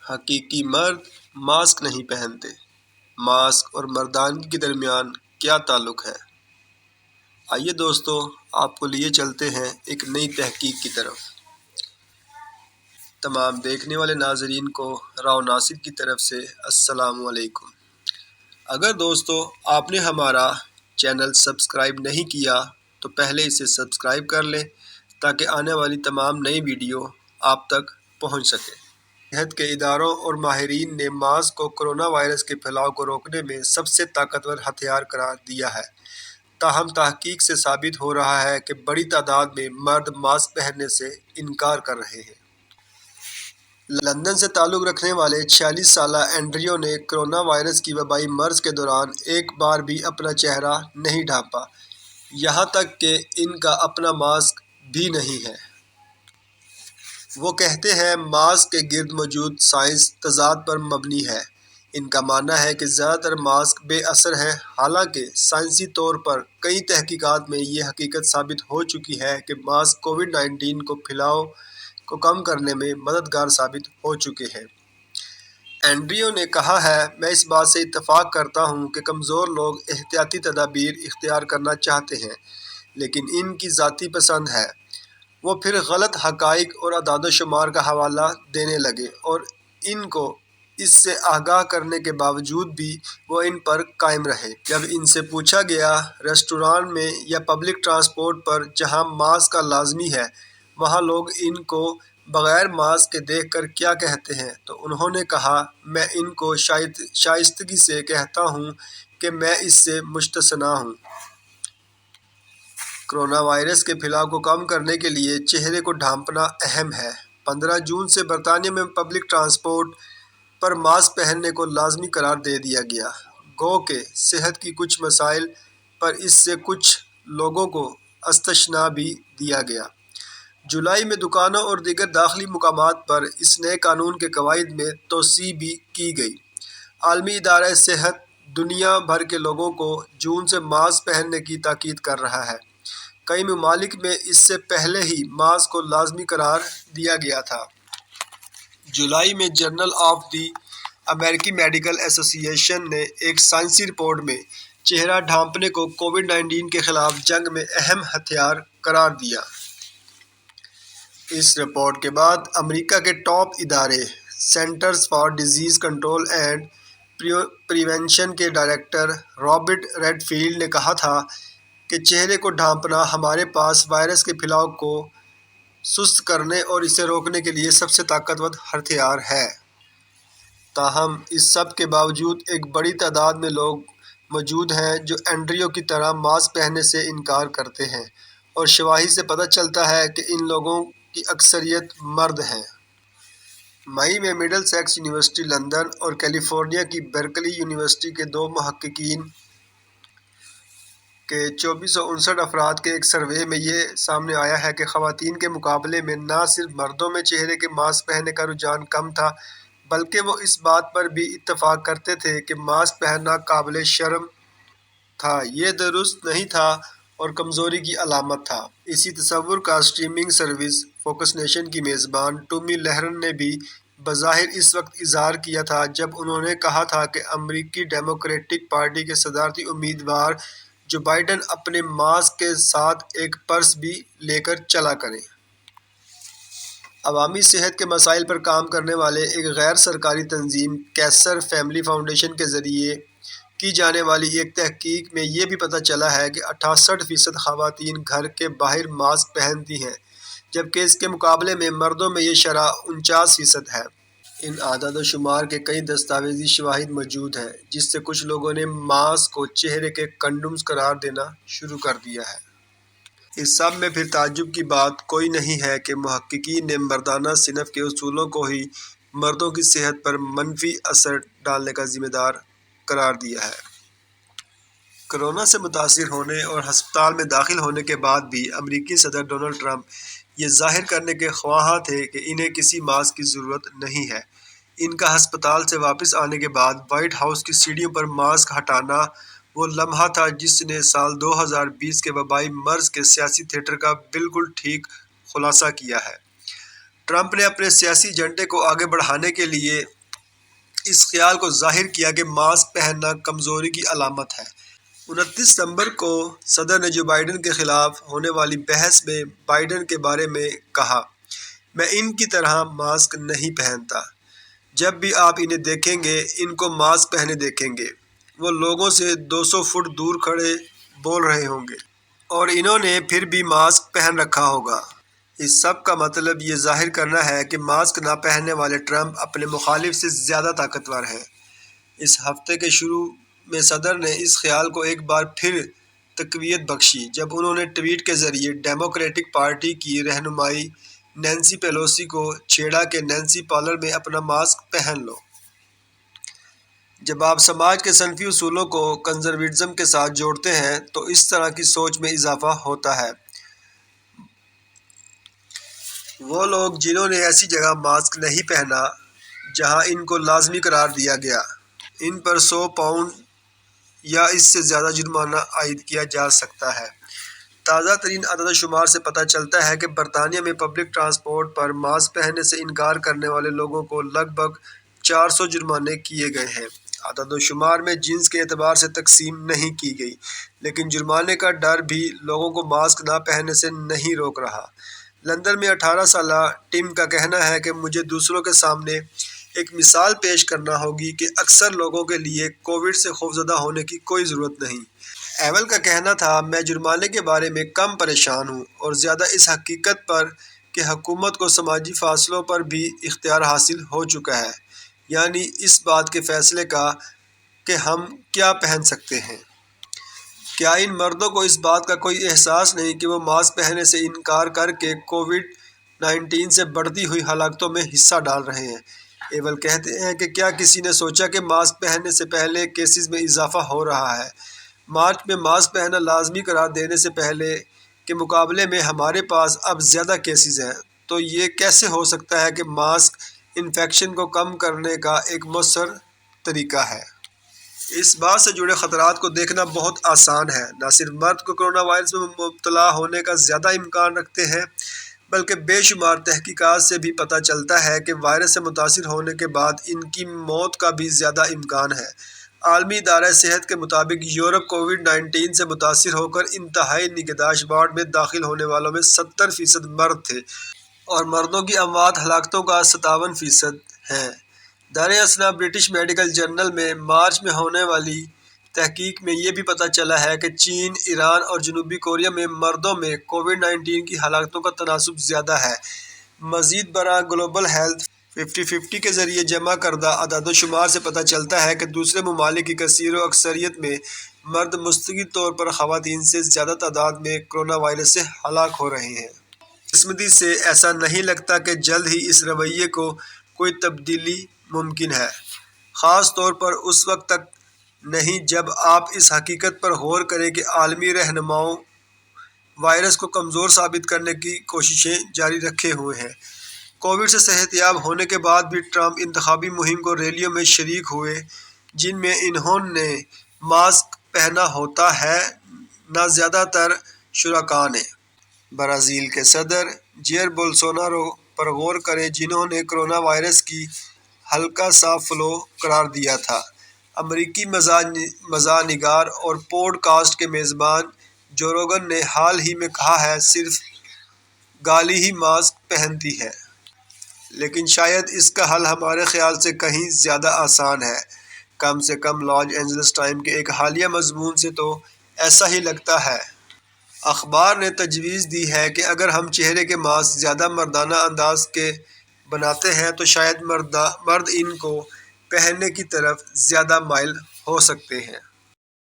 حقیقی مرد ماسک نہیں پہنتے۔ ماسک اور مردانگی کے درمیان کیا تعلق ہے؟ آئیے دوستو، آپ کو لیے چلتے ہیں ایک نئی تحقیق کی طرف۔ تمام دیکھنے والے ناظرین کو راؤ ناصر کی طرف سے السلام علیکم۔ اگر دوستو آپ نے ہمارا چینل سبسکرائب نہیں کیا تو پہلے اسے سبسکرائب کر لیں تاکہ آنے والی تمام نئی ویڈیو آپ تک پہنچ سکے۔ صحت کے اداروں اور ماہرین نے ماسک کو کرونا وائرس کے پھیلاؤ کو روکنے میں سب سے طاقتور ہتھیار قرار دیا ہے۔ تاہم تحقیق سے ثابت ہو رہا ہے کہ بڑی تعداد میں مرد ماسک پہننے سے انکار کر رہے ہیں۔ لندن سے تعلق رکھنے والے 46 سالہ اینڈریو نے کرونا وائرس کی وبائی مرض کے دوران ایک بار بھی اپنا چہرہ نہیں ڈھانپا، یہاں تک کہ ان کا اپنا ماسک بھی نہیں ہے۔ وہ کہتے ہیں ماسک کے گرد موجود سائنس تضاد پر مبنی ہے۔ ان کا ماننا ہے کہ زیادہ تر ماسک بے اثر ہیں، حالانکہ سائنسی طور پر کئی تحقیقات میں یہ حقیقت ثابت ہو چکی ہے کہ ماسک کووڈ-19 کو پھیلاؤ کو کم کرنے میں مددگار ثابت ہو چکے ہیں۔ اینڈریو نے کہا ہے، میں اس بات سے اتفاق کرتا ہوں کہ کمزور لوگ احتیاطی تدابیر اختیار کرنا چاہتے ہیں، لیکن ان کی ذاتی پسند ہے۔ وہ پھر غلط حقائق اور اعداد و شمار کا حوالہ دینے لگے اور ان کو اس سے آگاہ کرنے کے باوجود بھی وہ ان پر قائم رہے۔ جب ان سے پوچھا گیا ریستوران میں یا پبلک ٹرانسپورٹ پر جہاں ماسک کا لازمی ہے وہاں لوگ ان کو بغیر ماسک کے دیکھ کر کیا کہتے ہیں تو انہوں نے کہا، میں ان کو شائستگی سے کہتا ہوں کہ میں اس سے مستثنیٰ ہوں۔ کرونا وائرس کے پھیلاؤ کو کم کرنے کے لیے چہرے کو ڈھانپنا اہم ہے۔ 15 جون سے برطانیہ میں پبلک ٹرانسپورٹ پر ماسک پہننے کو لازمی قرار دے دیا گیا، گو کہ صحت کی کچھ مسائل پر اس سے کچھ لوگوں کو استثناء بھی دیا گیا۔ جولائی میں دکانوں اور دیگر داخلی مقامات پر اس نئے قانون کے قواعد میں توسیع بھی کی گئی۔ عالمی ادارہ صحت دنیا بھر کے لوگوں کو جون سے ماسک پہننے کی تاکید کر رہا ہے۔ کئی ممالک میں اس سے پہلے ہی ماسک کو لازمی قرار دیا گیا تھا۔ جولائی میں journal of the American medical associ نے ایک سائنسی رپورٹ میں چہرہ ڈھانپنے کو کووڈ-19 کے خلاف جنگ میں اہم ہتھیار قرار دیا۔ اس رپورٹ کے بعد امریکہ کے ٹاپ ادارے centres for disease control and prevention کے ڈائریکٹر رابرٹ ریڈ فیلڈ نے کہا تھا کہ چہرے کو ڈھانپنا ہمارے پاس وائرس کے پھیلاؤ کو سست کرنے اور اسے روکنے کے لیے سب سے طاقتور ہتھیار ہے۔ تاہم اس سب کے باوجود ایک بڑی تعداد میں لوگ موجود ہیں جو اینڈریو کی طرح ماسک پہننے سے انکار کرتے ہیں، اور شواہد سے پتہ چلتا ہے کہ ان لوگوں کی اکثریت مرد ہیں۔ مئی میں مڈل سیکس یونیورسٹی لندن اور کیلیفورنیا کی برکلی یونیورسٹی کے دو محققین کے 2459 افراد کے ایک سروے میں یہ سامنے آیا ہے کہ خواتین کے مقابلے میں نہ صرف مردوں میں چہرے کے ماسک پہننے کا رجحان کم تھا بلکہ وہ اس بات پر بھی اتفاق کرتے تھے کہ ماسک پہننا قابل شرم تھا، یہ درست نہیں تھا اور کمزوری کی علامت تھا۔ اسی تصور کا اسٹریمنگ سروس فوکس نیشن کی میزبان ٹومی لہرن نے بھی بظاہر اس وقت اظہار کیا تھا جب انہوں نے کہا تھا کہ امریکی ڈیموکریٹک پارٹی کے صدارتی امیدوار جو بائیڈن اپنے ماسک کے ساتھ ایک پرس بھی لے کر چلا کریں۔ عوامی صحت کے مسائل پر کام کرنے والے ایک غیر سرکاری تنظیم کیسر فیملی فاؤنڈیشن کے ذریعے کی جانے والی ایک تحقیق میں یہ بھی پتہ چلا ہے کہ 68% خواتین گھر کے باہر ماسک پہنتی ہیں، جبکہ اس کے مقابلے میں مردوں میں یہ شرح 49% ہے۔ ان اعداد و شمار کے کئی دستاویزی شواہد موجود ہیں جس سے کچھ لوگوں نے ماسک کو چہرے کے کنڈومز قرار دینا شروع کر دیا ہے۔ اس سب میں پھر تعجب کی بات کوئی نہیں ہے کہ محققین نے مردانہ صنف کے اصولوں کو ہی مردوں کی صحت پر منفی اثر ڈالنے کا ذمہ دار قرار دیا ہے۔ کرونا سے متاثر ہونے اور ہسپتال میں داخل ہونے کے بعد بھی امریکی صدر ڈونلڈ ٹرمپ یہ ظاہر کرنے کے خواہاں تھے کہ انہیں کسی ماسک کی ضرورت نہیں ہے۔ ان کا ہسپتال سے واپس آنے کے بعد وائٹ ہاؤس کی سیڑھیوں پر ماسک ہٹانا وہ لمحہ تھا جس نے سال 2020 کے وبائی مرض کے سیاسی تھیٹر کا بالکل ٹھیک خلاصہ کیا ہے۔ ٹرمپ نے اپنے سیاسی ایجنڈے کو آگے بڑھانے کے لیے اس خیال کو ظاہر کیا کہ ماسک پہننا کمزوری کی علامت ہے۔ 29 ستمبر کو صدر نے جو بائیڈن کے خلاف ہونے والی بحث میں بائیڈن کے بارے میں کہا، میں ان کی طرح ماسک نہیں پہنتا۔ جب بھی آپ انہیں دیکھیں گے ان کو ماسک پہنے دیکھیں گے۔ وہ لوگوں سے 200 فٹ دور کھڑے بول رہے ہوں گے اور انہوں نے پھر بھی ماسک پہن رکھا ہوگا۔ اس سب کا مطلب یہ ظاہر کرنا ہے کہ ماسک نہ پہننے والے ٹرمپ اپنے مخالف سے زیادہ طاقتور ہیں۔ اس ہفتے کے شروع میں صدر نے اس خیال کو ایک بار پھر تقویت بخشی جب انہوں نے ٹویٹ کے ذریعے ڈیموکریٹک پارٹی کی رہنمائی نینسی پیلوسی کو چھیڑا کہ نینسی پارلر میں اپنا ماسک پہن لو۔ جب آپ سماج کے صنفی اصولوں کو کنزرویٹزم کے ساتھ جوڑتے ہیں تو اس طرح کی سوچ میں اضافہ ہوتا ہے۔ وہ لوگ جنہوں نے ایسی جگہ ماسک نہیں پہنا جہاں ان کو لازمی قرار دیا گیا، ان پر 100 پاؤنڈ یا اس سے زیادہ جرمانہ عائد کیا جا سکتا ہے۔ تازہ ترین اعداد و شمار سے پتہ چلتا ہے کہ برطانیہ میں پبلک ٹرانسپورٹ پر ماسک پہننے سے انکار کرنے والے لوگوں کو لگ بھگ 400 جرمانے کیے گئے ہیں۔ اعداد و شمار میں جنس کے اعتبار سے تقسیم نہیں کی گئی، لیکن جرمانے کا ڈر بھی لوگوں کو ماسک نہ پہننے سے نہیں روک رہا۔ لندن میں 18 سالہ ٹم کا کہنا ہے کہ مجھے دوسروں کے سامنے ایک مثال پیش کرنا ہوگی کہ اکثر لوگوں کے لیے کووڈ سے خوفزدہ ہونے کی کوئی ضرورت نہیں۔ ایول کا کہنا تھا، میں جرمانے کے بارے میں کم پریشان ہوں اور زیادہ اس حقیقت پر کہ حکومت کو سماجی فاصلوں پر بھی اختیار حاصل ہو چکا ہے، یعنی اس بات کے فیصلے کا کہ ہم کیا پہن سکتے ہیں۔ کیا ان مردوں کو اس بات کا کوئی احساس نہیں کہ وہ ماسک پہننے سے انکار کر کے کووڈ-19 سے بڑھتی ہوئی ہلاکتوں میں حصہ ڈال رہے ہیں؟ ایول کہتے ہیں کہ کیا کسی نے سوچا کہ ماسک پہننے سے پہلے کیسز میں اضافہ ہو رہا ہے؟ مارچ میں ماسک پہننا لازمی قرار دینے سے پہلے کے مقابلے میں ہمارے پاس اب زیادہ کیسز ہیں، تو یہ کیسے ہو سکتا ہے کہ ماسک انفیکشن کو کم کرنے کا ایک مؤثر طریقہ ہے؟ اس بات سے جڑے خطرات کو دیکھنا بہت آسان ہے۔ نہ صرف مرد کو کرونا وائرس میں مبتلا ہونے کا زیادہ امکان رکھتے ہیں، بلکہ بے شمار تحقیقات سے بھی پتہ چلتا ہے کہ وائرس سے متاثر ہونے کے بعد ان کی موت کا بھی زیادہ امکان ہے۔ عالمی ادارہ صحت کے مطابق یورپ کووڈ-19 سے متاثر ہو کر انتہائی نگہداشت وارڈ میں داخل ہونے والوں میں 70% مرد تھے اور مردوں کی اموات ہلاکتوں کا 57% ہیں۔ در اثنا برٹش میڈیکل جرنل میں مارچ میں ہونے والی تحقیق میں یہ بھی پتہ چلا ہے کہ چین، ایران اور جنوبی کوریا میں مردوں میں کووڈ-19 کی ہلاکتوں کا تناسب زیادہ ہے۔ مزید برآں گلوبل ہیلتھ 50-50 کے ذریعے جمع کردہ اعداد و شمار سے پتہ چلتا ہے کہ دوسرے ممالک کی کثیر و اکثریت میں مرد مستقل طور پر خواتین سے زیادہ تعداد میں کرونا وائرس سے ہلاک ہو رہے ہیں۔ بدقسمتی سے ایسا نہیں لگتا کہ جلد ہی اس رویے کو کوئی تبدیلی ممکن ہے، خاص طور پر اس وقت تک نہیں جب آپ اس حقیقت پر غور کریں کہ عالمی رہنماؤں وائرس کو کمزور ثابت کرنے کی کوششیں جاری رکھے ہوئے ہیں۔ کووڈ سے صحت یاب ہونے کے بعد بھی ٹرمپ انتخابی مہم کو ریلیوں میں شریک ہوئے جن میں انہوں نے ماسک پہنا ہوتا ہے۔ نہ زیادہ تر شرکاء نے برازیل کے صدر جیئر بولسونارو پر غور کریں جنہوں نے کرونا وائرس کی ہلکا سا فلو قرار دیا تھا۔ امریکی مزاح نگار اور پوڈ کاسٹ کے میزبان جو روگن نے حال ہی میں کہا ہے صرف گالی ہی ماسک پہنتی ہے۔ لیکن شاید اس کا حل ہمارے خیال سے کہیں زیادہ آسان ہے۔ کم سے کم لاس اینجلس ٹائم کے ایک حالیہ مضمون سے تو ایسا ہی لگتا ہے۔ اخبار نے تجویز دی ہے کہ اگر ہم چہرے کے ماسک زیادہ مردانہ انداز کے بناتے ہیں تو شاید مرد ان کو پہننے کی طرف زیادہ مائل ہو سکتے ہیں۔